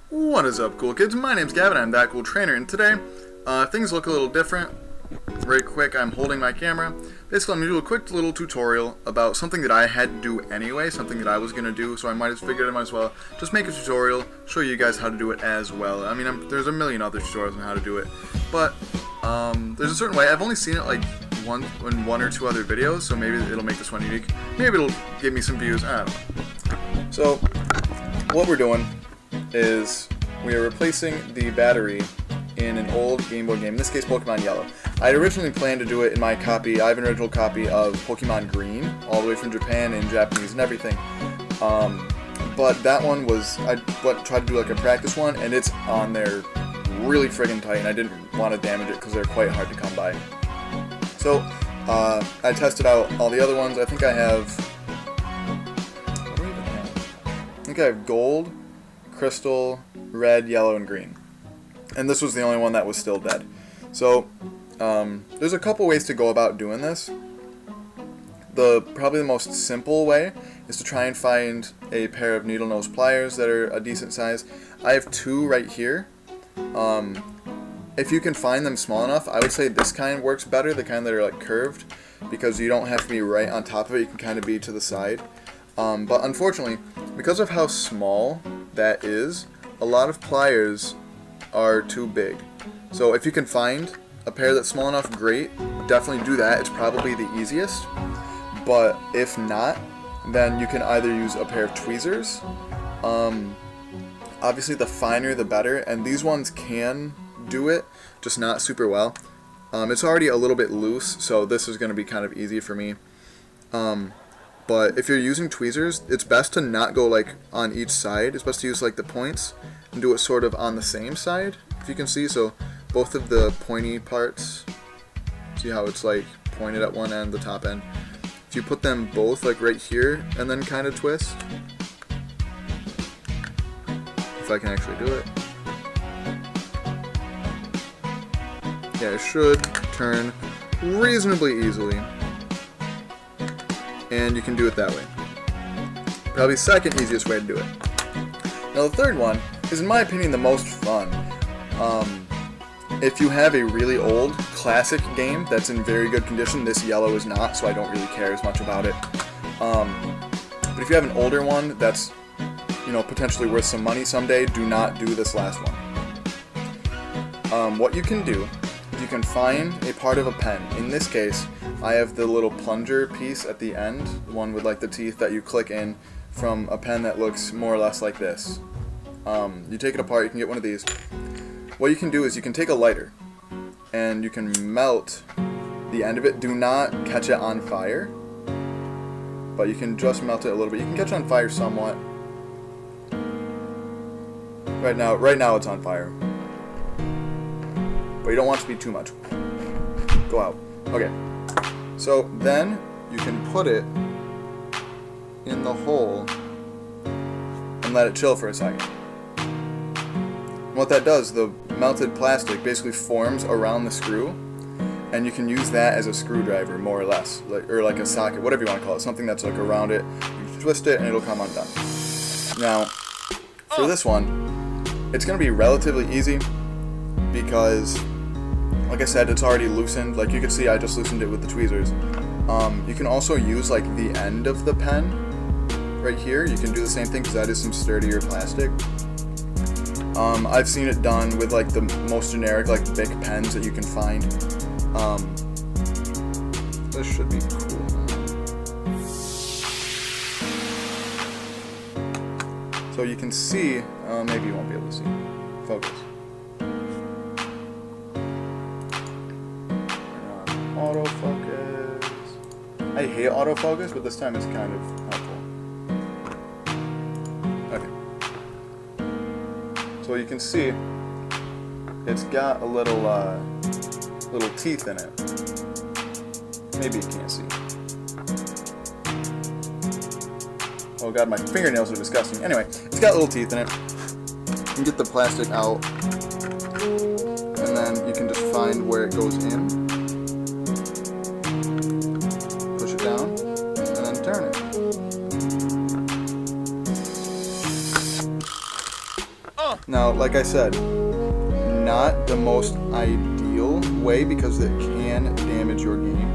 What is up, cool kids? My name's Gavin, I'm that cool trainer, and today, things look a little different. Very quick, I'm holding my camera. Basically, I'm going to do a quick little tutorial about something that I had to do anyway, something that I was going to do, so I might as well just make a tutorial, show you guys how to do it as well. I mean, there's a million other tutorials on how to do it, but there's a certain way. I've only seen it like in one or two other videos, so maybe it'll make this one unique. Maybe it'll give me some views, I don't know. So, what we're doing is we are replacing the battery in an old Game Boy game, in this case Pokemon Yellow. I had originally planned to do it in my copy. I have an original copy of Pokemon Green, all the way from Japan in Japanese and everything. But that one was, I tried to do like a practice one, and it's on there really friggin' tight, and I didn't want to damage it because they're quite hard to come by. So, I tested out all the other ones. I think I have, what do I even have? I think I have Gold, Crystal, Red, Yellow, and Green. And this was the only one that was still dead. So, there's a couple ways to go about doing this. Probably the most simple way is to try and find a pair of needle nose pliers that are a decent size. I have two right here. If you can find them small enough, I would say this kind works better, the kind that are like curved, because you don't have to be right on top of it, you can kind of be to the side. But unfortunately, because of how small that is, a lot of pliers are too big. So if you can find a pair that's small enough, great, definitely do that. It's probably the easiest. But if not, then you can either use a pair of tweezers. Obviously the finer the better, and these ones can do it, just not super well. It's already a little bit loose, so this is going to be kind of easy for me. But if you're using tweezers, it's best to not go like on each side. It's best to use like the points and do it sort of on the same side, if you can see. So both of the pointy parts, see how it's like pointed at one end, the top end. If you put them both like right here and then kind of twist, if I can actually do it. Yeah, it should turn reasonably easily. And you can do it that way. Probably second easiest way to do it. Now the third one is, in my opinion, the most fun. If you have a really old classic game that's in very good condition, this Yellow is not, so I don't really care as much about it. But if you have an older one that's, potentially worth some money someday, do not do this last one. What you can do, you can find a part of a pen. In this case, I have the little plunger piece at the end, the one with like the teeth that you click in from a pen that looks more or less like this. You take it apart, you can get one of these. What you can do is you can take a lighter and you can melt the end of it. Do not catch it on fire, but you can just melt it a little bit. You can catch it on fire somewhat. Right now it's on fire, but you don't want it to be too much. Go out. Okay. So then you can put it in the hole and let it chill for a second. And what that does, the melted plastic basically forms around the screw, and you can use that as a screwdriver, more or less, or like a socket, whatever you want to call it, something that's like around it. You twist it and it'll come undone. Now, for this one, it's going to be relatively easy because, like I said, it's already loosened. Like you can see, I just loosened it with the tweezers. You can also use like the end of the pen right here. You can do the same thing because that is some sturdier plastic. I've seen it done with like the most generic like Bic pens that you can find. This should be cool. So you can see, maybe you won't be able to see. Focus. Autofocus. I hate autofocus, but this time it's kind of helpful. Okay. So you can see it's got a little teeth in it. Maybe you can't see. Oh god, my fingernails are disgusting. Anyway, it's got little teeth in it. You can get the plastic out, and then you can just find where it goes in. Push it down, and then turn it. Now, like I said, not the most ideal way because it can damage your game.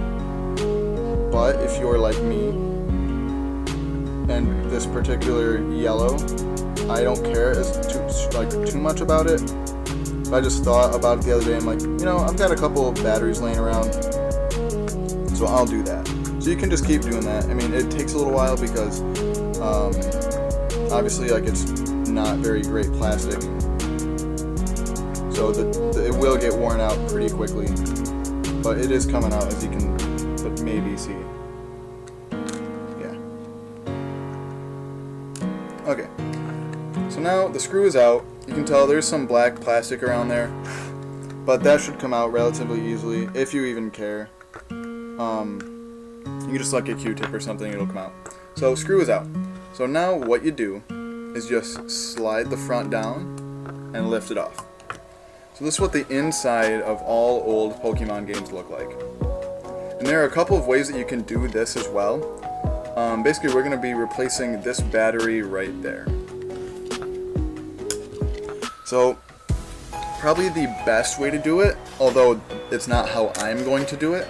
But if you're like me, and this particular yellow, I don't care too much about it. I just thought about it the other day. I'm like, you know, I've got a couple of batteries laying around, so I'll do that. So you can just keep doing that. I mean, it takes a little while because obviously, like, it's not very great plastic, so it will get worn out pretty quickly. But it is coming out, as you can maybe see. Yeah. Okay. So now the screw is out. You can tell there's some black plastic around there, but that should come out relatively easily if you even care. You can just like a Q-tip or something, it'll come out. So screw is out. So now what you do is just slide the front down and lift it off. So this is what the inside of all old Pokemon games look like. And there are a couple of ways that you can do this as well. Basically, we're going to be replacing this battery right there. So, probably the best way to do it, although it's not how I'm going to do it,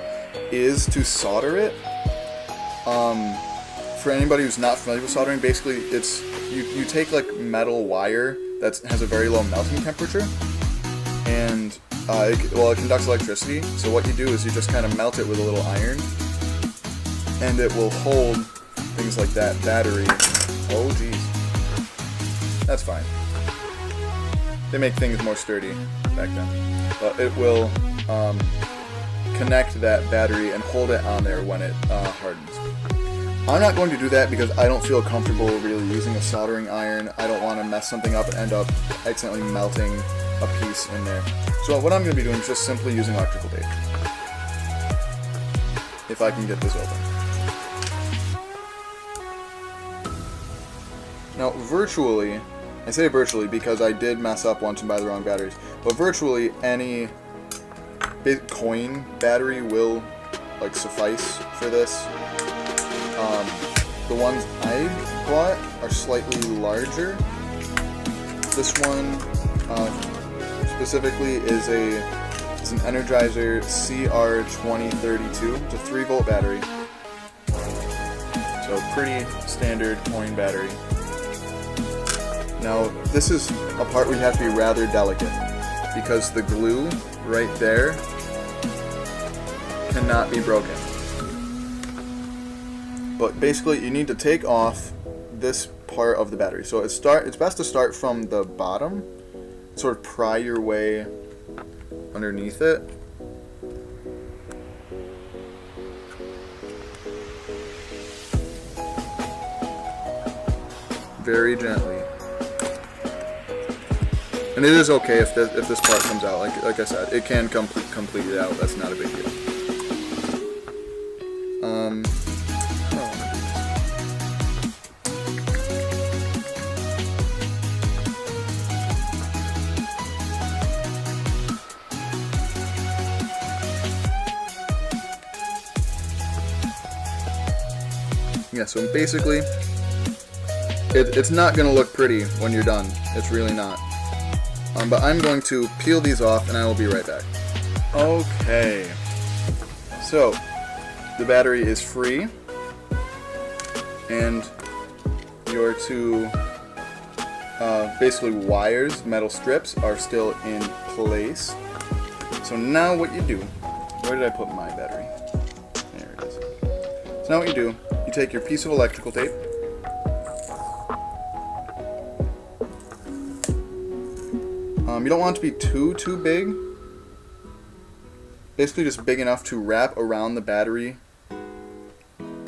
is to solder it. For anybody who's not familiar with soldering, basically it's you take like metal wire that has a very low melting temperature, and it conducts electricity. So what you do is you just kind of melt it with a little iron, and it will hold things like that battery. Oh geez, that's fine. They make things more sturdy back then, but it will connect that battery and hold it on there when it hardens. I'm not going to do that because I don't feel comfortable really using a soldering iron. I don't want to mess something up and end up accidentally melting a piece in there. So what I'm going to be doing is just simply using electrical tape. If I can get this open. Now virtually, I say virtually because I did mess up once and buy the wrong batteries, but virtually any Bitcoin battery will like suffice for this. The ones I bought are slightly larger. This one specifically is an Energizer CR2032. It's a 3-volt battery, so pretty standard coin battery. Now this is a part where you have to be rather delicate because the glue right there cannot be broken. But basically, you need to take off this part of the battery. So it's best to start from the bottom, sort of pry your way underneath it. Very gently. And it is okay if this part comes out. Like I said, it can complete it out. That's not a big deal. Yeah, so basically, it's not going to look pretty when you're done. It's really not. But I'm going to peel these off, and I will be right back. Okay. So, the battery is free, and your two, basically wires, metal strips, are still in place. So now what you do, where did I put my battery? There it is. So now what you do, you take your piece of electrical tape, you don't want it to be too big, basically just big enough to wrap around the battery,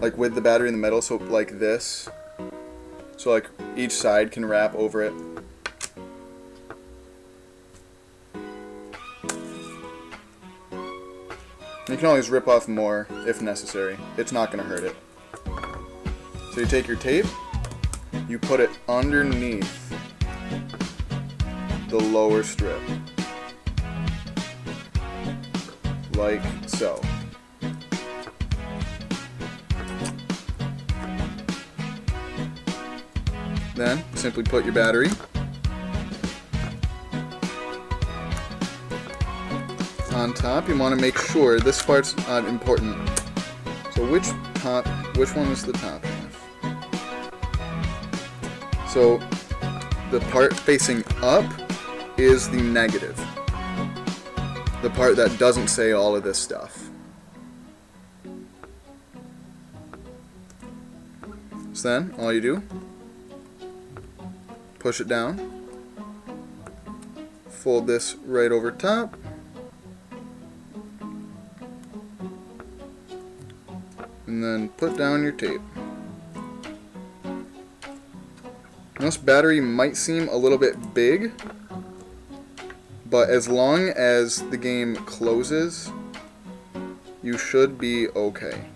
like with the battery in the middle, so like this, so like each side can wrap over it. You can always rip off more if necessary. It's not going to hurt it. So you take your tape, you put it underneath the lower strip, like so. Then simply put your battery on top, you want to make sure this part's important. So which one is the top half? So the part facing up is the negative. The part that doesn't say all of this stuff. So then, all you do, push it down, fold this right over top, and then put down your tape. This battery might seem a little bit big, but as long as the game closes, you should be okay.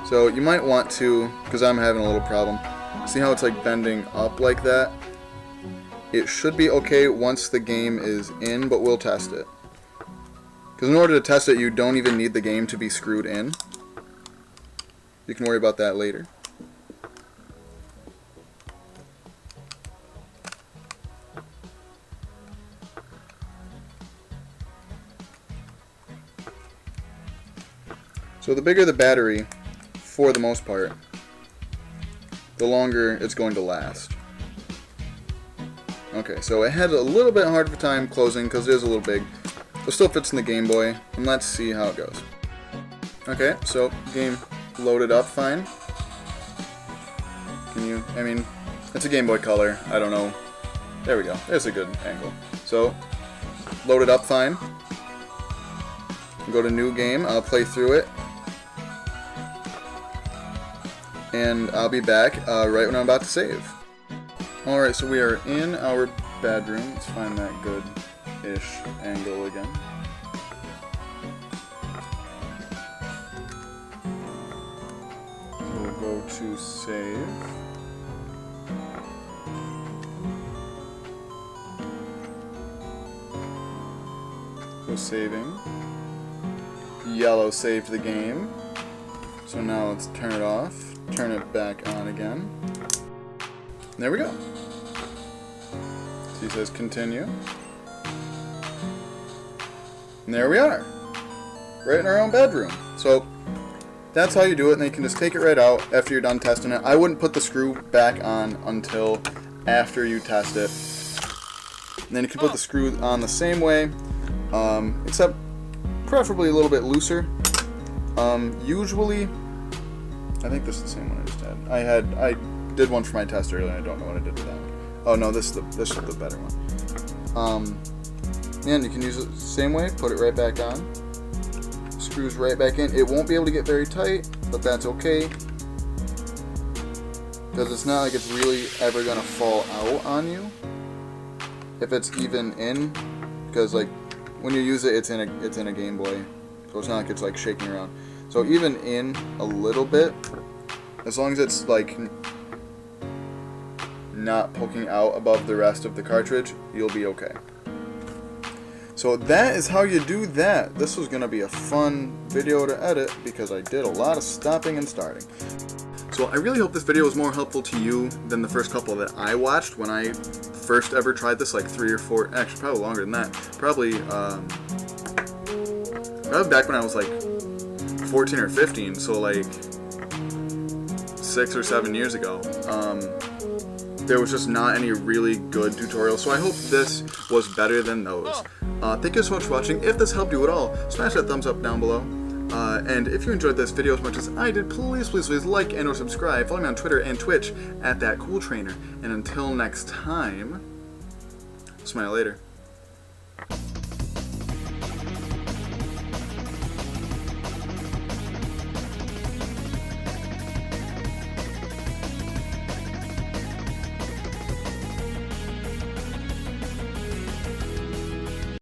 So you might want to, because I'm having a little problem, see how it's like bending up like that? It should be okay once the game is in, but we'll test it. Because in order to test it, you don't even need the game to be screwed in. You can worry about that later. So the bigger the battery, for the most part, the longer it's going to last. Okay, so it had a little bit hard of a time closing because it is a little big, but still fits in the Game Boy, and let's see how it goes. Okay, so game loaded up fine. It's a Game Boy Color, I don't know. There we go, there's a good angle. So, loaded up fine. Go to new game, I'll play through it. And I'll be back right when I'm about to save. Alright, so we are in our bedroom. Let's find that good-ish angle again. So we'll go to save. Go saving. Yellow saved the game. So now let's turn it off. Turn it back on again. There we go. So he says continue. And there we are. Right in our own bedroom. So that's how you do it, and then you can just take it right out after you're done testing it. I wouldn't put the screw back on until after you test it. And then you can put the screw on the same way, except preferably a little bit looser. Usually, I think this is the same one I just had. I did one for my test earlier, and I don't know what I did with that one. Oh no, this is the better one. And you can use it the same way, put it right back on. Screws right back in. It won't be able to get very tight, but that's okay. Because it's not like it's really ever going to fall out on you. If it's even in, because like when you use it, it's in a Game Boy. So it's not like it's like shaking around. So even in a little bit, as long as it's like not poking out above the rest of the cartridge, you'll be okay. So that is how you do that. This was going to be a fun video to edit because I did a lot of stopping and starting. So I really hope this video was more helpful to you than the first couple that I watched when I first ever tried this, like 3 or 4, actually probably longer than that. Probably back when I was like 14 or 15, so like 6 or 7 years ago. There was just not any really good tutorials, so I hope this was better than those. Thank you so much for watching. If this helped you at all, smash that thumbs up down below. And if you enjoyed this video as much as I did, please like and or subscribe. Follow me on Twitter and Twitch @ThatCoolTrainer. And until next time, smile later.